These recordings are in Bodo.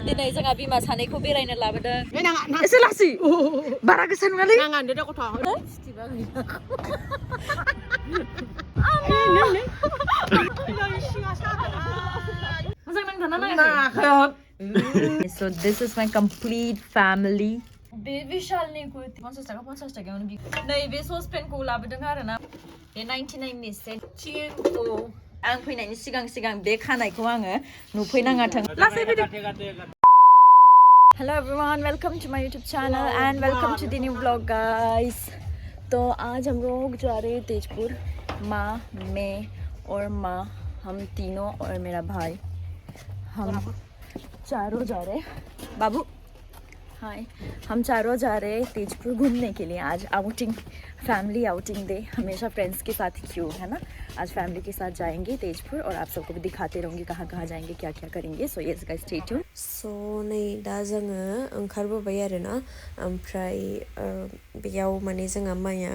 दिनै जोंहा बिमा सानैखौ बेरायनो लाबोदों नाङा एसे लासै बारा गोसा नङालै नाङा दा गथ' मोजां नांदोंना नाङाखै? So this is my complete family. बे विशालनि कुर्ति 50 थाखा 50 थाखायावनो नै बे ससपेनखौ लाबोदों आरोना बे 99 नि सेन्टिखौ आं फैनायनि सिगां बे खानायखौ आङो नुफैनाङाथों लासै फैदो Hello everyone, welcome to my YouTube channel and welcome to the new vlog guys. तो आज हम लोग जा रहे हैं तेजपुर माँ मैं और माँ हम तीनों और मेरा भाई हम चारों जा रहे हैं बाबू हाय हम चारों जा रहे हैं तेजपुर घूमने के लिए आज आउटिंग फैमिली आउटिंग डे हमेशा फ्रेंड्स के साथ क्यों है ना आज फैमिली के साथ जाएंगे तेजपुर और आप सबको भी दिखाते रहूँगी कहाँ कहाँ जाएंगे क्या क्या करेंगे so yes guys stay tune सो नै दा जोङो ओंखारबोबाय आरोना ओमफ्राय बेयाव माने जोंहा माया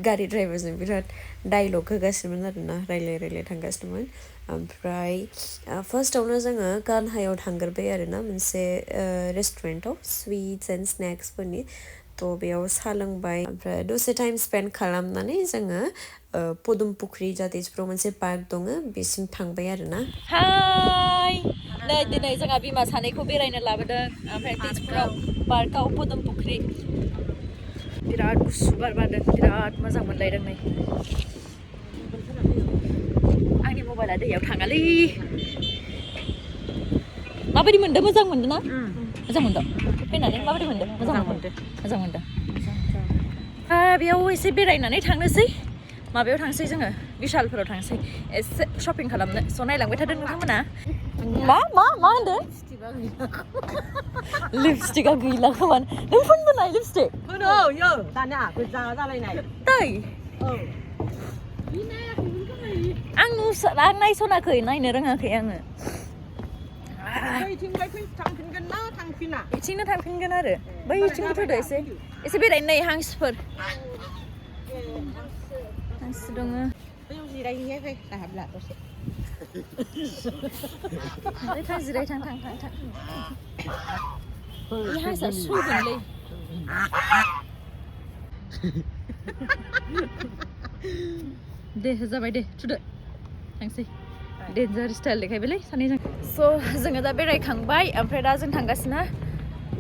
गारि ड्राइभारजों बिराद डायलग होगासिनोमोन आरोना रायलाय थांगासिनोमोन ओमफ्राय फार्स्टआवनो जोङो गानहायाव थांग्रोबाय आरोना मोनसे रेस्टुरेन्टआव स्वीट्स एन्ड स्नेक्सफोरनि तो बेयाव साहा लोंबाय ओमफ्राय दसे टाइम स्पेन्ड खालामनानै जोङो पदुमपुख्रि जा तेजपुराव मोनसे पार्क दङ बेसिम थांबाय आरोना हाय नै दिनै जोंहा बिमा सानैखौ बेरायनो लाबोदों ओमफ्राय तेजपुराव पार्कआव पदुमपुख्रि बिराद गुसु बार बारदों बिराद मोजां मोनलायदों नै आंनि मबाइला दैयाव थाङालै माबायदि मोनदों मोजां मोनदों ना मोजां मोनदों फैनानै माबायदि मोनदों मोजां मोनदों बेयाव एसे बेरायनानै थांनोसै माबायाव थांसै जोङो बिशालफोराव थांसै एसे शपिं खालामनो स' नायलांबाय थादों नोंथांमोना मा होनदों लिपस्टिकआ गैला खोमा नों फुनबोनाय लिपस्टिक दानिया गोजा जालायनाय दै आं नायसनाखै नायनो रोङाखै आङो बिथिंनो थांफिनगोन आरो बैथिंबो थोदो एसे बेरायनो नै हांसोफोर हांसो दङ जिरायहैयाखै दाहाब्ला दसे थां जिराय थां बे हांसोआ सुगोनलै दे जाबाय दे थुदो थांसै डेन्जार स्टाइल देखायबायलै सानैजों स' जोङो दा बेरायखांबाय ओमफ्राय दा जों थांगासिनो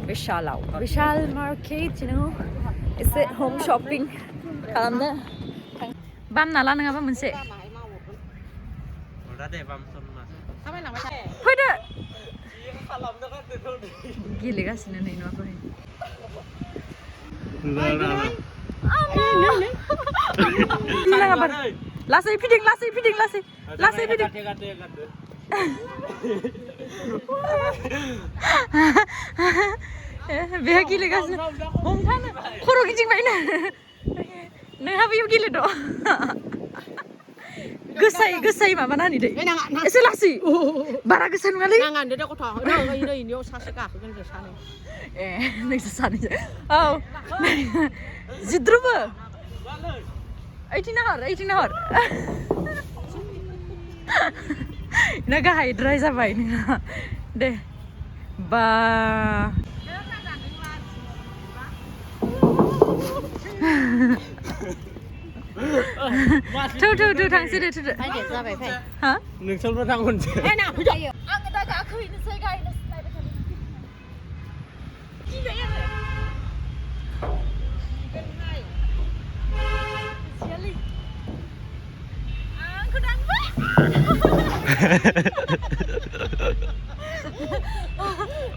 विशालाव विशाल मार्केट एसे हम शपिं खालामनो बाम नाला नङाबा मोनसे फैदो गेलेगासिनो नै न'आखै लासै फिदिं बेहा गेलेगासिनो हमथानो खर' गिदिंबायनो नोंहाबो बेयाव गेलेद' गोसायै माबानानै दै एसे लासै बारा गोसा नङालै नाङा दा गथ' नैयाव सासे गाखोगोन जों सानै नोंसोर सानैजों औ जिद्रुबो ओइथिं नाहर ना गाहायद्राय जाबाय नोंहा दे बा थौ थांसै दे थुदो जाबाय फै हा नोंसोरबो थांगोनसै आङो दा गाखोहैनोसै गायनोसै नायबाय थादों गिबाय आङो आंखौ दांबाय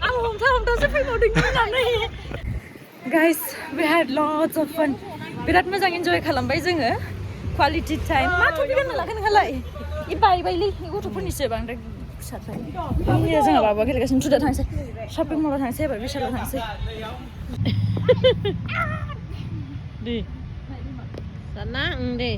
आं हमथासो फैबावदों गिनानै Guys, we had lots of fun. बिराद मोजां एन्जय खालामबाय जोङो क्वालिटि टाइम मा टपिक गानना लागोन नोंहालाय इ बायबायलै गथ'फोरनिसो बांद्राय फिसाथार जोंहा बाबा गेलेगासिनो थुदा थांसै शपिं मलाव थांसै एबार विशालाव थांसै दे sana दे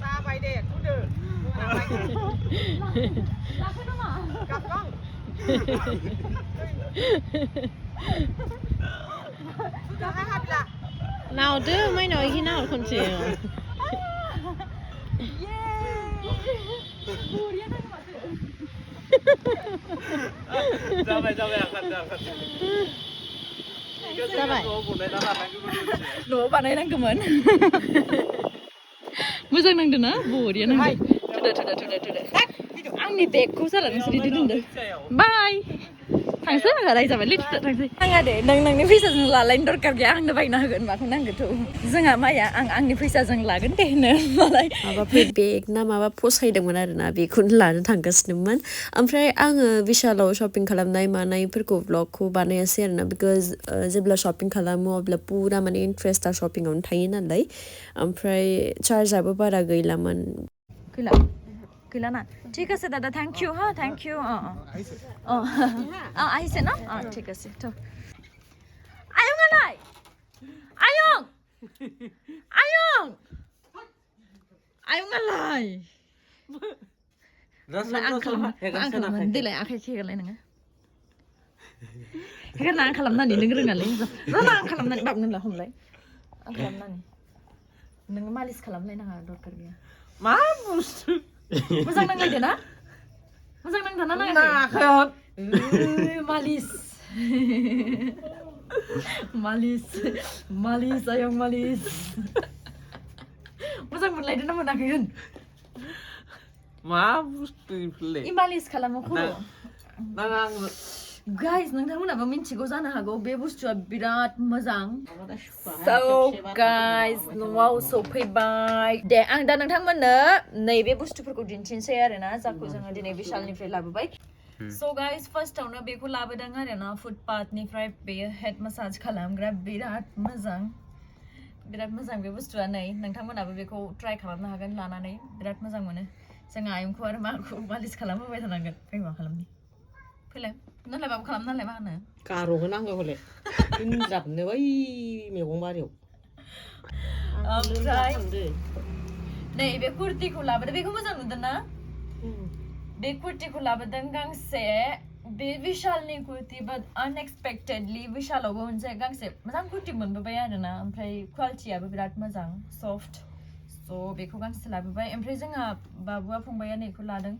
जाबाय दे थुदो नावदो माइनाव इखि नाहर खनसे जाबाय न'आव बानायनांगौमोन मोजां नांदों ना बरिया नांदों थुदो आंनि बेगखौ जाला नोंसोर बिदि दोनदो बाय थांसै आंहा रायजाबायलै थांसै आंहा दे नोंनि फैसाजों लालायनो दरकार गैया आंनो बायना होगोन माखौ नांगौथ' जोंहा माया आंनि फैसाजों लागोन दे होनो मालाय माबाफोर बेग ना माबा फसायदोंमोन आरोना बेखौनो लानो थांगासिनोमोन ओमफ्राय आङो बिशालाव शपिं खालामनाय मानायफोरखौ ब्लगखौ बानायासै आरोना बिकज जेब्ला शपिं खालामो अब्ला पुरा माने इन्ट्रेस्टआ शपिंआवनो थायो नालाय ओमफ्राय चार्जआबो बारा गैलामोन गैला ना ঠিক আছে দাদা থ্যাংক ইউ হ্যাঁ থ্যাংক ইউ আহিছে না ঠিক আছে তো আয়ং आलाय आं खालामनानै देलाय आखाइ खेगारलाय नोङो हेगारना आं खालामनानै नों रोङालै आं खालामनानै बाबनो ला हमलाय आं खालामनानै नोङो मालिस खालामलाय नाङा दरकार गैया मा बुस्थु मोजां नांलायदो ना मोजां नांदोना नाङाखै मालिस आयं मालिस मोजां मोनलायदो ना मोनाखै होन मा बुस्थु इफोरलाय मालिस खालामो खर' नाङा आंनो गाइस नोंथांमोनाबो मिथिगौ जानो हागौ बे बुस्थुआ बिराद मोजां so guys न'आव सफैबाय दे आं दा नोंथांमोननो नैबे बुस्थुफोरखौ दिन्थिनोसै आरोना जाखौ जोङो दिनै बिशालनिफ्राय लाबोबाय so guys फार्स्टआवनो बेखौ लाबोदों आरोना फुटपाथनिफ्राय बेयो हेड मासाज खालामग्रा बिराद मोजां बे बुस्थुआ नै नोंथांमोनाबो बेखौ ट्राइ खालामनो हागोन लानानै बिराद मोजां मोनो जोंहा आयंखौ आरो माखौ मालिस खालामहोबाय थानांगोन फै मा खालामनि फैलाय नोंलाय माबा खालाम नालाय मा होनो गार'गोन नांगौ हले दोनजाबनो बै मैगं बारियाव ओमफ्राय नै बे कुर्तिखौ लाबोदों बेखौ मोजां नुदों ना बे कुर्तिखौ लाबोदों गांसे बे विशालनि कुर्ति बाट आनएक्सपेक्टेडलि विशालावबो मोनसे गांसे मोजां कुर्ति मोनबोबाय आरोना ओमफ्राय क्वालिटियाबो बिराद मोजां सफ्ट स' बेखौ गांसे लाबोबाय ओमफ्राय जोंहा बाबुआ फंबाया नैखौ लादों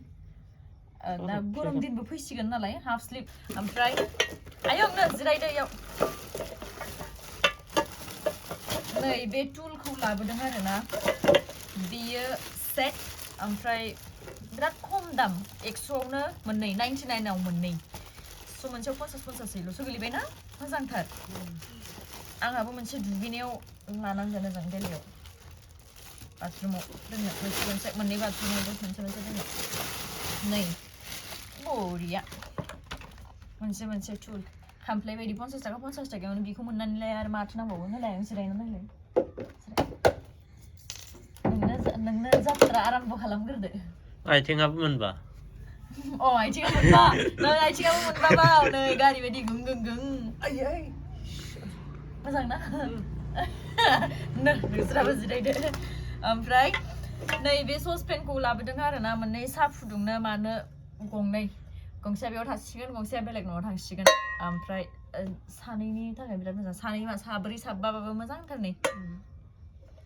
दा गरम दिनबो फैसिगोन नालाय हाफ स्लिप ओमफ्राय आयं नो जिरायदो इयाव नै बे टुलखौ लाबोदों आरोना बेयो सेट ओमफ्राय बिराद खम दाम 100आवनो मोननै 99आव मोननै स' मोनसेयाव 50-50ल'सो गोलैबायना मोजांथार आंहाबो मोनसे दुगैनायाव लानांगोन ओजों दिल्लीयाव बाथरुमाव दोननो मोनसे मोननै बाथरुमावबो मोनसे दोननो नै बरिया मोनसे टुल खामफ्लाय बायदि 50 थाखा 50 थाखायावनो बेखौ मोननानैलाय आरो माथो नांबावो होलाय आं जिरायना नायलाय नोंनो जात्रा आराम्भ खालामग्रोदो आथिङाबो मोनबा आथिङाबो मोनबा नै आथिङाबो मोनबा बाव नै गारि बायदि गुं आयै मोजां ना नोंस्राबो जिरायदो ओमफ्राय नै बे ससपेनखौ लाबोदों आरोना मोननै साहा फुदुंनो मानो गंसेया बेयाव थासिगोन गंसेया बेलेग न'आव थांसिगोन ओमफ्राय सानैनि थाखाय बिराद मोजां साब्रै साबाबाबो मोजांथार नै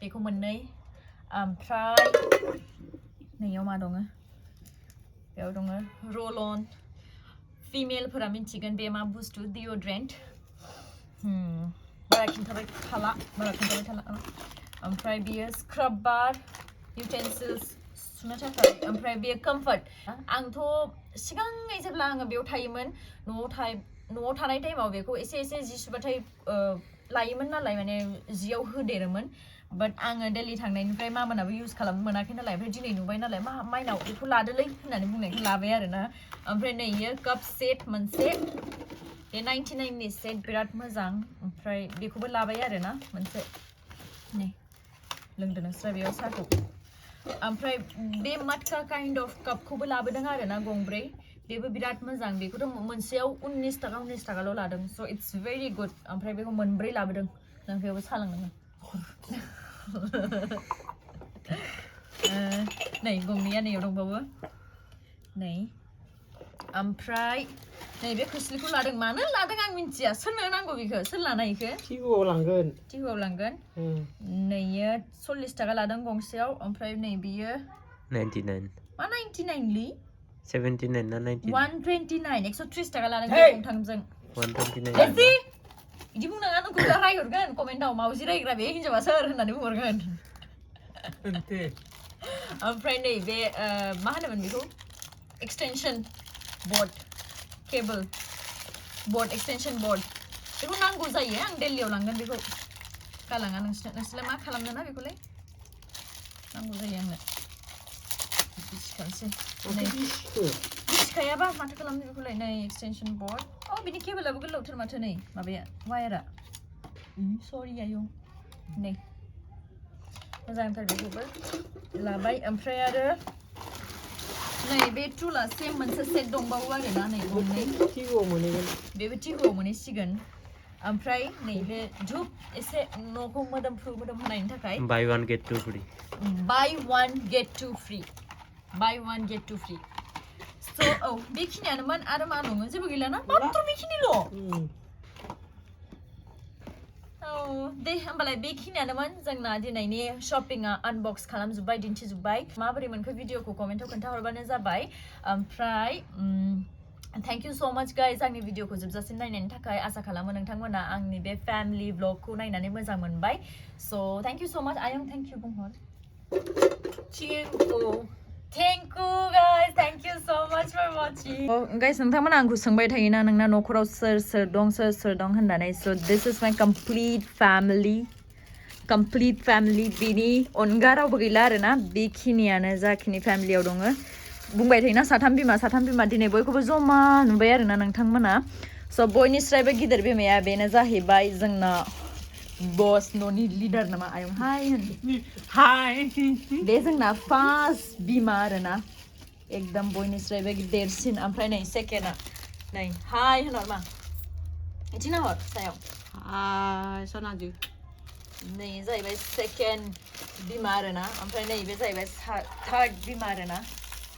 बेखौ मोननै ओमफ्राय नैयाव मा दङ बेयाव दङ रल अन फिमेलफोरा मिन्थिगोन बे मा बुस्थु डिअड्रेन्ट बारा खिन्थाबाय थाला ओमफ्राय बेयो स्क्राब बार युटेन्सिल्स सुनो थाखाय ओमफ्राय बेयो कम्फर्ट आंथ' सिगाङै जेब्ला आङो बेयाव थायोमोन न'आव थानाय टाइमाव बेखौ एसे जि सुबाथाय लायोमोन नालाय माने जियाव होदेरोमोन बाट आङो दिल्ली थांनायनिफ्राय मामानाबो इउज खालामनो मोनाखै नालाय ओमफ्राय दिनै नुबाय नालाय माइनाव बेखौ लादोलै होननानै बुंनायखौ लाबाय आरोना ओमफ्राय नै इयो काप सेट मोनसे बे 99नि सेट बिराद मोजां ओमफ्राय बेखौबो लाबाय आरोना मोनसे नै लोंदो नोंस्रा बेयाव साहाखौ ओमफ्राय बे माटका काइन्ड अफ कापखौबो लाबोदों आरोना गंब्रै बेबो बिराद मोजां बेखौथ' मोनसेयाव 19 थाखाल' लादों स' इट्स भेरि गुड ओमफ्राय बेखौ मोनब्रै लाबोदों नों बेयावबो साहा लोंनांगोन नै गंनैया नैयाव दंबावो नै ओमफ्राय नै बे खोस्लिखौ लादों मानो लादों आं मिन्थिया सोरनो नांगौ बेखौ सोर लानाय बेखौ टिहुआव लांगोन नैयो 40 थाखा लादों गंसेयाव ओमफ्राय नै बियो 99 मा 99 लै 79 ना 19 129 130 टाका लानाय गंथामजों 129 एसि इदि बुंनाङा नोंखौ दा रायहरगोन कमेन्टआव मावजि रायग्रा बे हिनजावा सोर होननानै बुंहरगोन ओमफ्राय नै बे मा होनोमोन बेखौ extension board cable board extension board बेखौ नांगौ जायो आं दिल्लीयाव लांगोन बेखौ गालाङा नोंसोरलाय मा खालामनो ना बेखौलाय नांगौ जायो आंनो बिसिखानोसै नै बिसिखायाबा माथो खालामनो बेखौलाय नै एक्सटेनसन बर्ड बिनि केबलाबो गोलावथार माथो नै माबाया वायारा सरि आयौ नै मोजांथार बेखौबो लाबाय ओमफ्राय आरो नै बे टुला सेम मोनसे सेट दंबावो आरोना नै गंनै बेबो टिहुआव मोनहैसिगोन ओमफ्राय नै बे धुप एसे न'खौ मोदोमफ्रु मोदोम होनायनि थाखाय buy one get two free buy one get two free so बेखिनियानोमोन आरो मा दङ जेबो गैलाना मात्र बेखिनिल' दे होमबालाय बेखिनियानोमोन जोंना दिनैनि शपिंआ आनबक्स खालामजोब्बाय दिन्थिजोब्बाय माबोरै मोनखो भिडिअखौ कमेन्टआव खोन्थाहरबानो जाबाय ओमफ्राय thank you so much guys आंनि भिडिअखौ जोबजासिम नायनायनि थाखाय आसा खालामो नोंथांमोना आंनि बे फेमिलि ब्लगखौ नायनानै मोजां मोनबाय so thank you so much आयं थैंक यू बुंहर Thank you guys. Thank you so much for watching. Guys, नोंथांमोना आंखौ सोंबाय थायोना नोंना न'खराव सोर दं होननानै so this is my complete family बिनि अनगा रावबो गैला आरोना बेखिनियानो जाखिनि फेमिलियाव दङ बुंबाय थायोना साथाम बिमा दिनै बयखौबो जमा नुबाय आरोना नोंथांमोना so बयनिस्रायबो गिदिर बिमाया बेनो जाहैबाय जोंना बस न'नि लिडार नामा आयं हाय बे जोंना फार्स्ट बिमा आरोना एकदम बयनिस्रायबो देरसिन ओमफ्राय नै सेकेन्डआ नै हाय होनहर मा इदि नाहर सायाव हाय सनाजु नै जाहैबाय सेकेन्ड बिमा आरोना ओमफ्राय नै बे जाहैबाय थार्ड बिमा आरोना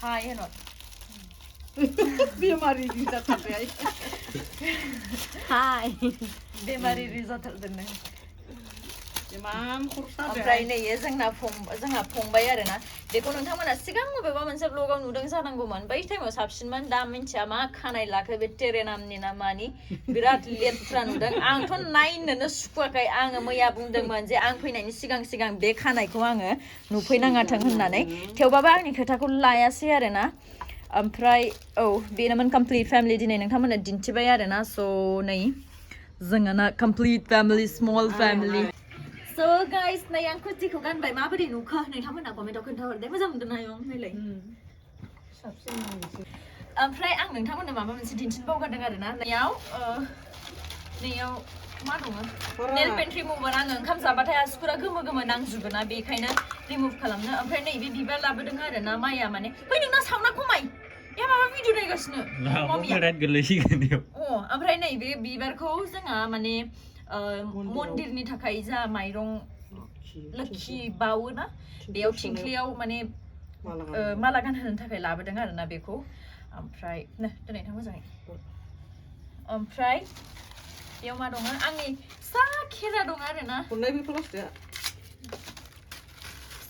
हाय होनहर बेमारि जाथारबाय हाय बेमारि जाथारदों नों ओमफ्राय नै जोंहा फंबाय आरोना बेखौ नोंथांमोना सिगां बबेबा मोनसे ब्लगाव नुदों जानांगौमोन बै टाइमाव साबसिनमोन दा मिन्थिया मा खानाय लाखो बे टेरेनामनि ना मानि बिराद लेथ्रा नुदों आंथ' नायनोनो सुखुवाखै आङो मैया बुंदोंमोन जे आं फैनायनि सिगां बे खानायखौ आङो नुफैनाङाथों होननानै थेवबाबो आंनि खोथाखौ लायासै आरोना ओमफ्राय बेनोमोन कमप्लिट फेमिलि दिनै नोंथांमोना दिन्थिबाय आरोना स' नै जोंना complete family small family So guys, नै आं कुर्तिखौ गानबाय माबोरै नुखो नोंथांमोना कमेन्टआव खोन्थाहरदे मोजां मोनदों ना आयं नायलाय ओमफ्राय आं नोंथांमोननो माबा मोनसे दिन्थिनो बावगारदों आरोना नैयाव मा दङ नेल पेन्ट रिमुभार आङो ओंखाम जाबाथाय आसुगुरा गोमो नांजोबो ना बेखायनो रिमुभ खालामनो ओमफ्राय नै बे बिबार लाबोदों आरोना माइया माने बै नोंना साउन्डआ खमाय माबा भिडिअ नायगासिनो ओमफ्राय नै बे बिबारखौ जोंहा माने मन्दिरनि थाखाय जा माइरं लोक्षि बावोना बेयाव थिंख्लियाव माने माला गानहोनो थाखाय लाबोदों आरोना बेखौ ओमफ्राय दोनै थां मोजाङै ओमफ्राय बेयाव मा दङ आंनि सा खेरा दङ आरोना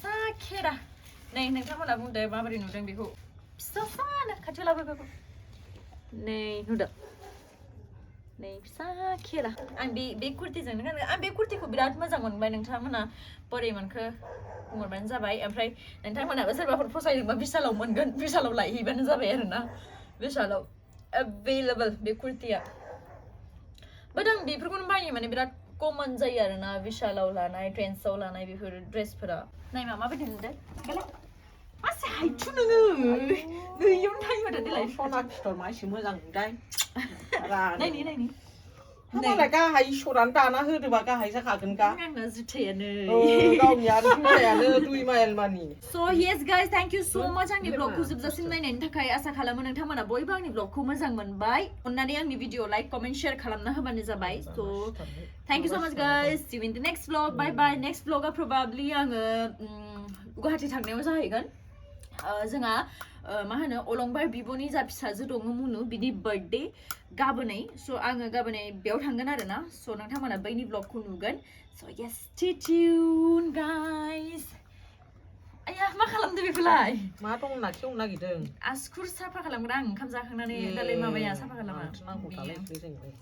सा खेरा नै नोंथांमोना बुंदो माबोरै नुदों बेखौ फिसानो खाथियाव लाबो बेखौ नै नुदों नै फिसा खेरा आं बे कुर्तिजोंनो गानगोन आं बे कुर्तिखौ बिराद मोजां मोनबाय नोंथांमोना बोरै मोनखो बुंहरबानो जाबाय ओमफ्राय नोंथांमोनाबो सोरबाफोर फसायदोंबा बिशालाव मोनगोन बिशालाव लायहैबानो जाबाय आरोना बिशालाव एभेलेबल बे कुर्तिया बाट आं बेफोरखौनो बायो माने बिराद कमन जायो आरोना बिशालाव लानाय ट्रेन्ड्सआव लानाय बेफोर ड्रेसफोरा नायमा माबायदि नुदों मासे हायथु नोङो नैयावनो थायो माथो देलाय सना फिथर मासे मोजां नुदाय नायनि मालाय गाहाय इसरानो दाना होदोबा गाहाय जाखागोनगा आंना जुथायानो गावनि आरो जुथायानो 2 माइल मानि So yes guys, thank you so much आंनि ब्लगखौ जोबजासिम नायनायनि थाखाय आसा खालामो नोंथांमोना बयबो आंनि ब्लगखौ मोजां मोनबाय अन्नानै आंनि भिडिअ लाइक कमेन्ट शेयार खालामना होबानो जाबाय so thank you so much guys see you in the next vlog bye bye next vlogआ probably आङो गुवाहाटी थांनायाव जाहैगोन जोंहा मा होनो अलंबार बिब'नि जा फिसाजो दङ मुनु बिनि बार्थडे गाबोनै स' आङो गाबोनै बेयाव थांगोन आरोना स' नोंथांमोना बैनि ब्लगखौ नुगोन स' yes stay tuned guys आया मा खालामदों खालामदो बेखौलाय मा दं होनना खेवनो नागिरदों आसुखुर साफा खालामग्रा आं ओंखाम जाखांनानै दालाय माबाया साफा खालामा नांगौ दालाय